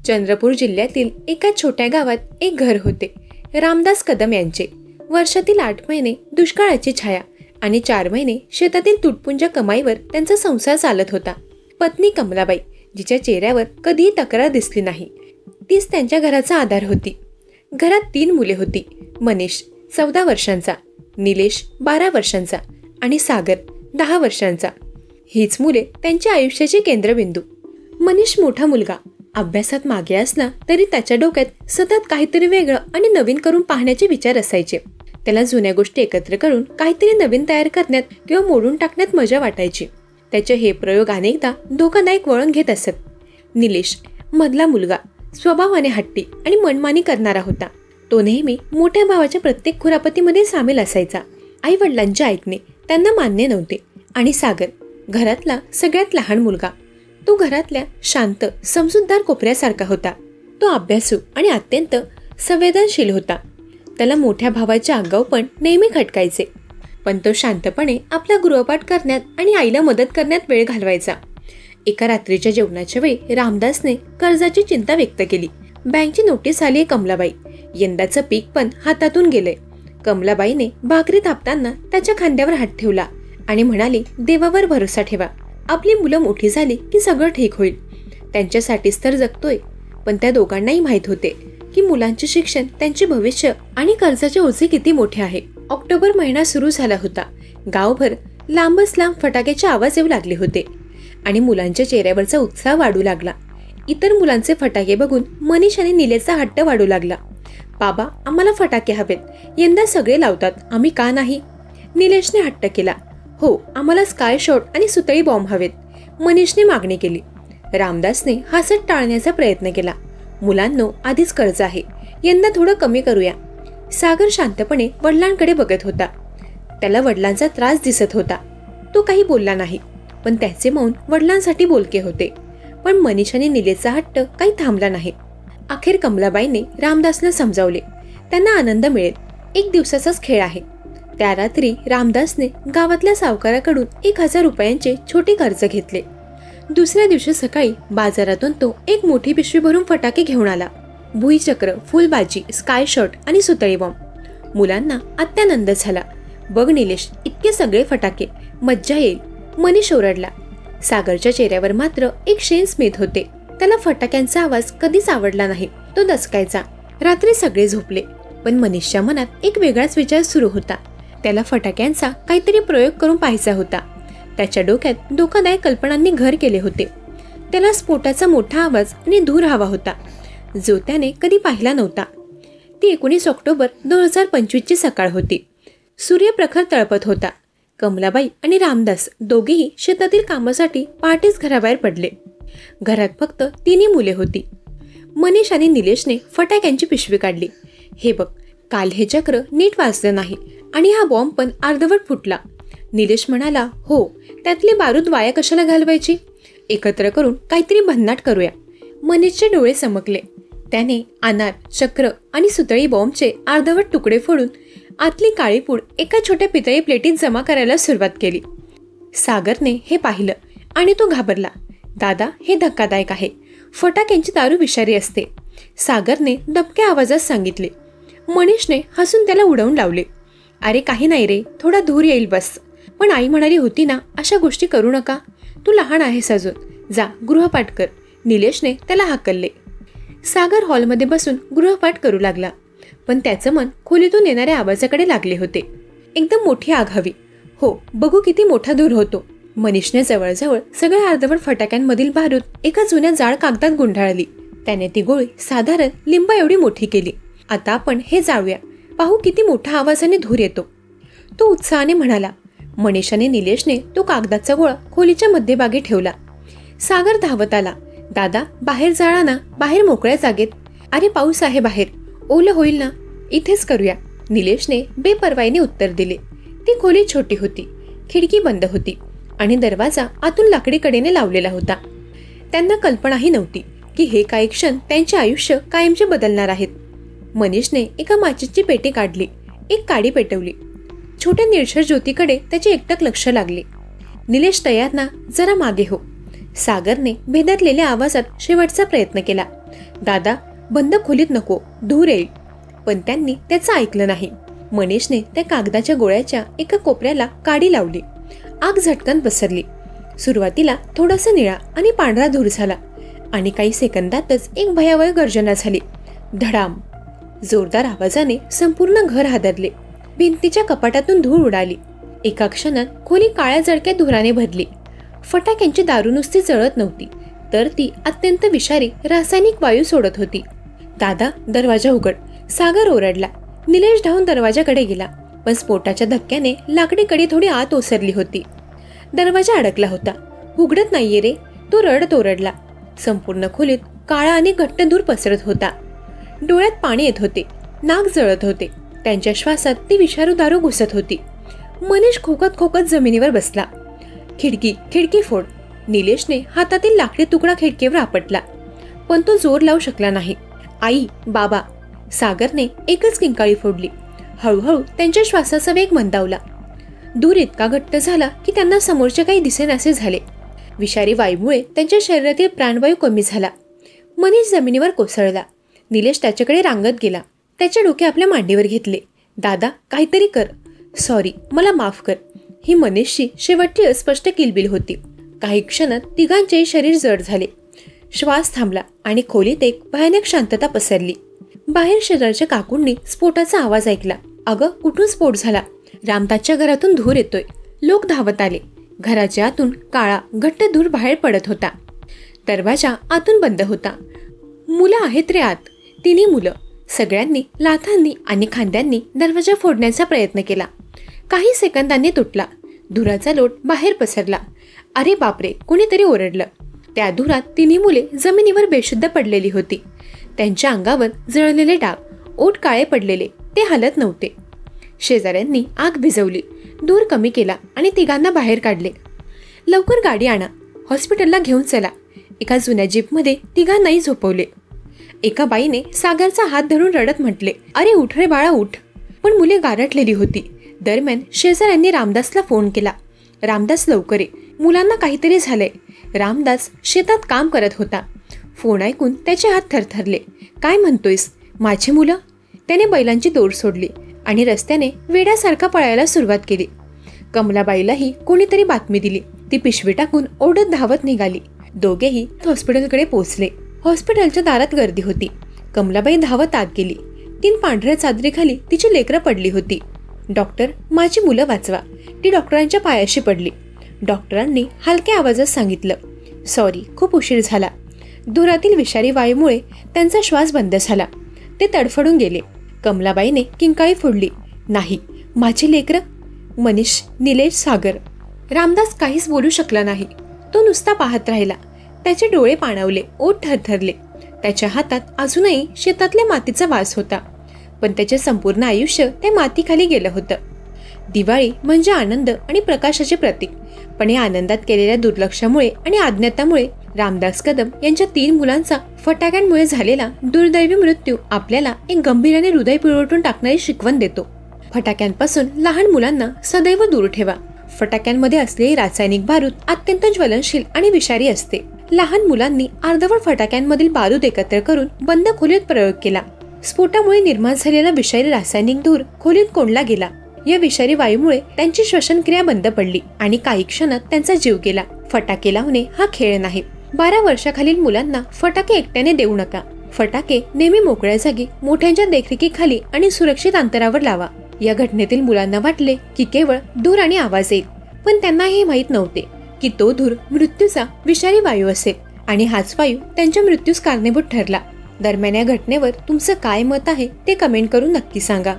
चंद्रपूर जिल्ह्यातील एका छोट्या गावात एक घर होते. रामदास कदम यांचे. वर्षातील 8 महिने दुष्काळाची छाया आणि 4 महिने शेतातील तुटपुंजा कमाईवर त्यांचा संसार चालत होता. पत्नी कमलाबाई, जिच्या चेहऱ्यावर कधीही तक्रार दिसली नाही, तीच त्यांच्या घराचा आधार होती. घरात 3 मुले होती. मनीष 14 वर्षांचा, निलेश 12 वर्षांचा आणि सागर 10 वर्षांचा. हीच मुले त्यांच्या आयुष्याचे केंद्रबिंदू. मनीष मोठा मुलगा अभ्यासात मागे असला तरी त्याच्या डोक्यात सतत काहीतरी वेगळं आणि नवीन करून पाहण्याचे विचार असायचे. त्याला जुन्या गोष्टी एकत्र करून काहीतरी नवीन तयार करण्यात किंवा मोडून टाकण्यात मजा वाटायची. त्याचे हे प्रयोग अनेकदा धोकादायक वळण घेत असत. निलेश मधला मुलगा स्वभावाने हट्टी आणि मनमानी करणारा होता. तो नेहमी मोठ्या भावाच्या प्रत्येक खुरापतीमध्ये सामील असायचा. आई वडिलांचे ऐकणे त्यांना मान्य नव्हते. आणि सागर घरातला सगळ्यात लहान मुलगा. तो घरातल्या शांत समजूतदार कोपऱ्यासारखा होता. तो अभ्यासू आणि अत्यंत संवेदनशील होता. त्याला मोठ्या भावाचे आगाऊपण नेहमी खटकायचे, पण तो शांतपणे आपला गृहपाठ करण्यात आणि आईला मदत करण्यात वेळ घालवायचा. एका रात्रीच्या जेवणाच्या वेळी रामदासने कर्जाची चिंता व्यक्त केली. बँकची नोटीस आली. कमलाबाई, यंदाचं पीक पण हातातून गेलंय. कमलाबाईने भाकरी थापताना त्याच्या खांद्यावर हात ठेवला आणि म्हणाली, देवावर भरोसा ठेवा. आपली मुलं मोठी झाली की सगळं ठीक होईल. त्यांच्यासाठीच तर जगतोय. पण त्या दोघांनाही माहीत होते की मुलांचे शिक्षण, त्यांचे भविष्य आणि कर्जाचे ओझे किती मोठे आहे. ऑक्टोबर महिना सुरू झाला होता. गावभर लांबच लांब फटाक्याचे आवाज येऊ लागले होते आणि मुलांच्या चेहऱ्यावरचा उत्साह वाढू लागला. इतर मुलांचे फटाके बघून मनीष आणि निलेशचा हट्ट वाढू लागला. बाबा, आम्हाला फटाके हवेत. यंदा सगळे लावतात, आम्ही का नाही? निलेशने हट्ट केला. हो, आम्हाला स्काय शॉट आणि सुतळी बॉम्ब हवेत, मनीषने मागणी केली. रामदासने हसत टाळण्याचा प्रयत्न केला. मुलांनो, आधीच कर्ज आहे, यंदा थोडं कमी करूया. सागर शांतपणे वडिलांकडे बघत होता. त्याला वडिलांचा त्रास दिसत होता. तो काही बोलला नाही, पण त्याचे मौन वडिलांसाठी बोलके होते. पण मनीष आणि निलेशचा हट्ट काही थांबला नाही. अखेर कमलाबाईने रामदासला समजावले, त्यांना आनंद मिळेल, 1 दिवसाचाच खेळ आहे. त्या रात्री रामदासने गावातल्या सावकाराकडून 1000 रुपयांचे छोटे कर्ज घेतले. दुसऱ्या दिवशी सकाळी बाजारातून तो एक मोठी पिशवी भरून फटाके घेऊन आला. भुईचक्र, फुलबाजी, स्काय शॉट आणि सुतळी बॉम्ब. मुलांना अत्यानंद झाला. बघ निलेश, इतके सगळे फटाके, मज्जा येईल, मनीष ओरडला. सागरच्या चेहऱ्यावर मात्र एक शेण स्मित होते. त्याला फटाक्यांचा आवाज कधीच आवडला नाही. तो दचकायचा. रात्री सगळे झोपले, पण मनीषच्या मनात एक वेगळाच विचार सुरू होता. त्याला फटाक्यांचा काहीतरी प्रयोग करून पाहायचा होता. त्याच्या डोक्यात धोकादायक कल्पनांनी घर केले होते. त्याला स्फोटाचा मोठा आवाज आणि धूर हवा होता, जो त्याने कधी पाहिला नव्हता. ती 19 ऑक्टोबर 2025 ची सकाळ होती. सूर्यप्रखर तळपत होता. कमलाबाई आणि रामदास दोघेही शेतातील कामासाठी पहाटेच घराबाहेर पडले. घरात फक्त 3 मुले होती. मनीष आणि निलेशने फटाक्यांची पिशवी काढली. हे बघ, काल हे चक्र नीट वाजलं नाही आणि हा बॉम्ब पण अर्धवट फुटला. निलेश म्हणाला, हो, त्यातली बारूद वाया कशाला घालवायची? एकत्र करून काहीतरी भन्नाट करूया. मनीषचे डोळे चमकले. त्याने अनार, चक्र आणि सुतळी बॉम्बचे अर्धवट तुकडे फोडून आतली काळी पूड एका छोट्या पितळी प्लेटीत जमा करायला सुरुवात केली. सागरने हे पाहिलं आणि तो घाबरला. दादा, हे धक्कादायक आहे. फटाक्यांची दारू विषारी असते, सागरने दबक्या आवाजात सांगितले. मनीषने हसून त्याला उडवून लावले. अरे काही नाही रे, थोडा धूर येईल बस. पण आई म्हणाली होती ना, अशा गोष्टी करू नका. तू लहान आहेस अजून, जा गृहपाठ कर. निलेशने त्याला हाकलले. सागर हॉलमध्ये बसून गृहपाठ करू लागला, पण त्याचं मन खोलीतून येणाऱ्या आवाजाकडे लागले होते. एकदम मोठी आग हवी. हो, बघू किती मोठा धूर होतो. मनीषने जवळजवळ सगळ्या अर्धवट फटाक्यांमधील बारूद एका जुन्या जाड कागदात गुंडाळली. त्याने ती गोळी साधारण लिंबा एवढी मोठी केली. आता आपण हे जाळूया, पाहू किती मोठ्या आवाजाने धूर येतो, तो उत्साहाने म्हणाला. मनीष आणि निलेशने तो कागदाचा गोळा खोलीच्या मध्यभागी ठेवला. सागर धावत आला. दादा, बाहेर जाळा ना, बाहेर मोकळ्या जागेत. अरे पाऊस आहे बाहेर, ओलं होईल ना, इथेच करूया. निलेशने बेपर्वाईने उत्तर दिले. ती खोली छोटी होती. खिडकी बंद होती आणि दरवाजा आतून लाकडी कडेने लावलेला होता. त्यांना कल्पनाही नव्हती की हे काही क्षण त्यांचे आयुष्य कायमचे बदलणार आहेत. मनीषने एका माचीची पेटी काढली. एक काडी पेटवली. छोट्या निळसर ज्योतीकडे त्याचे एकटक लक्ष लागले. निलेश, तयार ना? जरा मागे हो. सागरने भेदरलेल्या आवाजात शेवटचा प्रयत्न केला. दादा, बंद खोलीत नको, धूर येईल. पण त्यांनी त्याचं ऐकलं नाही. मनीषने त्या कागदाच्या गोळ्याच्या एका कोपऱ्याला काडी लावली. आग झटकन पसरली. सुरुवातीला थोडासा निळा आणि पांढरा धूर झाला आणि काही सेकंदातच एक भयावह गर्जना झाली. धडाम. जोरदार आवाजाने संपूर्ण घर हादरले. भिंतीच्या कपाटातून धूळ उडाली. एका क्षणात खोली काळ्या जळक्या धुराने भरली. फटाक्यांची दारू नुसती जळत नव्हती, तर ती अत्यंत विषारी रासायनिक वायू सोडत होती. दादा, दरवाजा उघड. सागर ओरडला. निलेश धावून दरवाजाकडे गेला, पण स्फोटाच्या धक्क्याने लाकडी कडी थोडी आत ओसरली होती. दरवाजा अडकला होता. उघडत नाहीये रे, तो रडत ओरडला. संपूर्ण खोलीत काळा आणि घट्ट धूर पसरत होता. डोळ्यात पाणी येत होते, नाक जळत होते. त्यांच्या श्वासात ती विषारू दारू घुसत होती. मनीष खोकत खोकत जमिनीवर बसला. खिडकी फोड. निलेशने हातातील लाकडी तुकडा खिडकीवर आपटला, पण तो जोर लावू शकला नाही. आई, बाबा. सागरने एकच किंकाळी फोडली. हळूहळू त्यांच्या श्वासाचा वेग मंदावला. दूर इतका घट्ट झाला की त्यांना समोरचे काही दिसेनासे झाले. विषारी वायूमुळे त्यांच्या शरीरातील प्राणवायू कमी झाला. मनीष जमिनीवर कोसळला. निलेश त्याच्याकडे रांगत गेला. त्याचे डोके आपल्या मांडीवर घेतले. दादा, काहीतरी कर. सॉरी, मला माफ कर. ही मनीषची शेवटची अस्पष्ट किलबिल होती. काही क्षणात तिघांचेही शरीर जड झाले. श्वास थांबला आणि खोलीत एक भयानक शांतता पसरली. बाहेर शेजारच्या काकूंनी स्फोटाचा आवाज ऐकला. अगं, कुठून स्फोट झाला? रामदासच्या घरातून धूर येतोय. लोक धावत आले. घराच्या आतून काळा घट्ट धूर बाहेर पडत होता. दरवाजा आतून बंद होता. मुलं आहेत रे आत. 3 मुलं. सगळ्यांनी लाथांनी आणि खांद्यांनी दरवाजा फोडण्याचा प्रयत्न केला. काही सेकंदांनी तुटला. धुराचा लोट बाहेर पसरला. अरे बापरे, कुणीतरी ओरडलं. त्या धुरात 3 मुले जमिनीवर बेशुद्ध पडलेली होती. त्यांच्या अंगावर जळलेले डाग, ओठ काळे पडलेले. ते हलत नव्हते. शेजाऱ्यांनी आग भिजवली, धूर कमी केला आणि तिघांना बाहेर काढले. लवकर गाडी आणा, हॉस्पिटलला घेऊन चला. एका जुन्या जीपमध्ये तिघांनाही झोपवले. एका बाईने सागरचा हात धरून रडत म्हटले, अरे उठ रे बाळा, उठ. पण मुले गारटलेली होती. दरम्यान शेजाऱ्यांनी रामदासला फोन केला. रामदास, लवकर ये, मुलांना काहीतरी झालंय. रामदास शेतात काम करत होता. फोन ऐकून त्याचे हात थरथरले. काय म्हणतोयस? माझी मुलं? त्याने बैलांची दोर सोडली आणि रस्त्याने वेड्यासारखा पळायला सुरुवात केली. कमलाबाईलाही कोणीतरी बातमी दिली. ती पिशवी टाकून ओढत धावत निघाली. दोघेही हॉस्पिटलकडे पोहोचले. हॉस्पिटलच्या दारात गर्दी होती. कमलाबाई धावत आत गेली. 3 पांढऱ्या चादरीखाली तिची लेकरं पडली होती. डॉक्टर, माझी मुलं वाचवा. ती डॉक्टरांच्या पायाशी पडली. डॉक्टरांनी हलक्या आवाजात सांगितलं, सॉरी, खूप उशीर झाला. धुरातील विषारी वायूमुळे त्यांचा श्वास बंद झाला. ते तडफडून गेले. कमलाबाईने किंकाळी फोडली. नाही, माझी लेकरं. मनीष, निलेश, सागर. रामदास काहीच बोलू शकला नाही. तो नुसता पाहत राहिला. त्याचे डोळे पाणावले, ओठ थरथरले. त्याच्या हातात अजूनही शेतातल्या मातीचा वास होता, पण त्याचे संपूर्ण आयुष्य त्या मातीखाली गेलं होतं. दिवाळी म्हणजे आनंद आणि प्रकाशाचे प्रतीक, पण या आनंदात केलेल्या दुर्लक्षामुळे आणि अज्ञातामुळे रामदास कदम यांच्या 3 मुलांचा फटाक्यांमुळे झालेला दुर्दैवी मृत्यू आपल्याला एक गंभीर आणि हृदय पिळवटून टाकणारी शिकवण देतो. फटाक्यांपासून लहान मुलांना सदैव दूर ठेवा. फटाक्यांमध्ये असलेली रासायनिक बारूद अत्यंत ज्वलनशील आणि विषारी असते. लहान मुलांनी अर्धवट फटाक्यांमधील बारूद एकत्र करून बंद खोलीत प्रयोग केला. स्फोटामुळे निर्माण झालेला विषारी रासायनिक धूर खोलीत कोंडला गेला. या विषारी वायूमुळे त्यांची श्वसनक्रिया बंद पडली आणि काही क्षणात त्यांचा जीव गेला. फटाके लावणे हा खेळ नाही. 12 वर्षाखालील मुलांना फटाके एकट्याने देऊ नका. फटाके नेहमी मोकळ्या जागी, मोठ्यांच्या देखरेखीखाली आणि सुरक्षित अंतरावर लावा. या घटनेतील मुलांना वाटले की केवळ धूर आणि आवाज येईल, पण त्यांना हे माहीत नव्हते की तो धूर मृत्यूचा विषारी वायू असेल आणि हाच वायू त्यांच्या मृत्यूस कारणीभूत ठरला. दरम्यान या घटनेवर तुमचं काय मत आहे ते कमेंट करून नक्की सांगा.